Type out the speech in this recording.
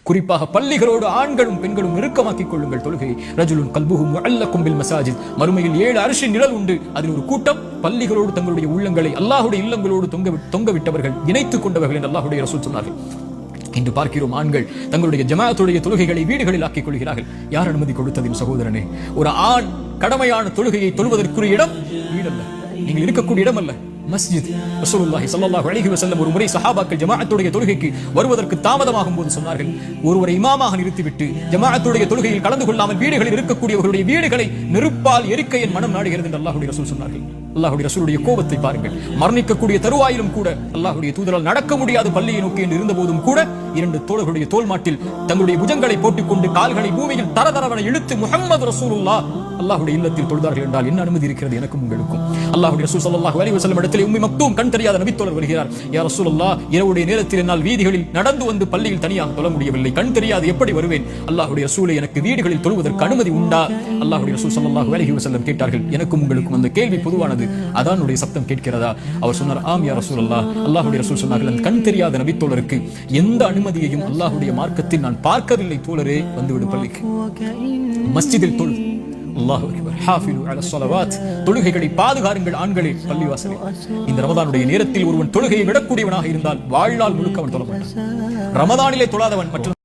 குறிப்பாக பள்ளிகளோடு ஆண்களும் பெண்களும் நெருக்கமாக்கிக் கொள்ளுங்கள் தொழுகையை. ரஜுலுன் கல்புஹு முஅல்லகும் பில் மசாஜித், மறுமையில் 7 அர்ஷின் நிழல் உண்டு. அதில் ஒரு கூட்டம் பள்ளிகளோடு தங்களுடைய உள்ளங்களை அல்லாஹ்வுடைய இல்லங்களோடு தொங்க விட்டவர்கள், இணைத்துக் கொண்டவர்கள் என்று அல்லாஹ்வுடைய ரசூல் சொன்னார்கள். இன்று பார்க்கிறோம், ஆண்கள் தங்களுடைய ஜமாஅத்துடைய தொழுகைகளை வீடுகளில் ஆக்கிக் கொள்கிறார்கள். யார் அனுமதி கொடுத்ததின் சகோதரனே? ஒரு ஆண் கடமையான தொழுகையை தொழுவதற்குரிய இடம் வீடல்ல, நீங்கள் இருக்கக்கூடிய இடம் அல்ல, மஸ்ஜித். ரசூலுல்லாஹி ஸல்லல்லாஹு அலைஹி வஸல்லம் ஒரு முறை சஹாபாக்கள் ஜமாஅத்துடைய தொழுகைக்கு வருவதற்கு தாமதமாகும் போது சொன்னார்கள், ஒருவரை இமாமாக நிறுத்திவிட்டு ஜமாஅத்துடைய தொழுகையில் கலந்து கொள்ளாமல் வீடுகளில் இருக்கக்கூடியவர்களுடைய வீடுகளை நெருப்பால் எரிக்க என் மனம் நாடுகிறது என்று அல்லாஹ்வுடைய ரசூல் சொன்னார்கள். அல்லாஹ்வுடைய ரசூலுடைய கோபத்தை பாருங்கள். மரணிக்கக்கூடிய தருவாயிலும் கூட அல்லாஹ்வுடைய தூதரால் நடக்க முடியாத பள்ளியை நோக்கி என்று இருந்த போதும் கூட 2 தோழர்களுடைய தோள்மாட்டில் தங்களுடைய புஜங்களை போட்டுக்கொண்டு கால்களை பூமியில் தரதரவென இழுத்து முஹம்மது ரசூலுல்லாஹ் அல்லாஹ்வுடைய இல்லத்தில் தொழுதார்கள் என்றால் என்ன அனுமதி இருக்கிறது எனக்கும் உங்களுக்கும்? அல்லாஹ்வுடைய ரசூல் ஸல்லல்லாஹு அலைஹி வஸல்லம் இடத்திலே உம்மி மக்தூம் கண் தெரியாத நபித்தோழர் வருகிறார். யா ரசூலுல்லாஹ், இரவுடைய நேரத்தில் என்னால் வீதிகளில் நடந்து வந்து பள்ளியில் தனியாக தொழ முடியவில்லை, கண் தெரியாது, எப்படி வருவேன்? அல்லாஹ்வுடைய ரசூலே, எனக்கு வீடுகளில் தொழுவதற்கு அனுமதி உண்டா? அல்லாஹ்வுடைய ரசூல் ஸல்லல்லாஹு அலைஹி வஸல்லம் கேட்டார்கள், எனக்கும் உங்களுக்கும் அந்த கேள்வி பொதுவானது, அதானுடைய சப்தம் கேட்கிறதா? அவர் சொன்னார், ஆம் யா ரசூலல்லாஹ். அல்லாஹ்வுடைய ரசூல் சொன்னார்கள், அந்த கண் தெரியாத நபித்தோழருக்கு எந்த அனுமதியையும் அல்லாஹ்வுடைய மார்க்கத்தில் நான் பார்க்கவில்லை தோழரே, வந்துவிடும் பள்ளிக்கு, மஸ்ஜிதில் தொழு. அல்லாஹு அக்பர். ஹாஃபிது அலா ஸலவாத், தொழுகைகளை பாதுகாருங்கள் ஆண்களே பள்ளிவாசலில். இந்த ரமதானுடைய நேரத்தில் ஒருவன் தொழுகையை விடக்கூடியவனாக இருந்தால் வாழ்நாள் முழுக்க அவன் தொழ மாட்டான். ரமதானிலே தொழாதவன் மற்ற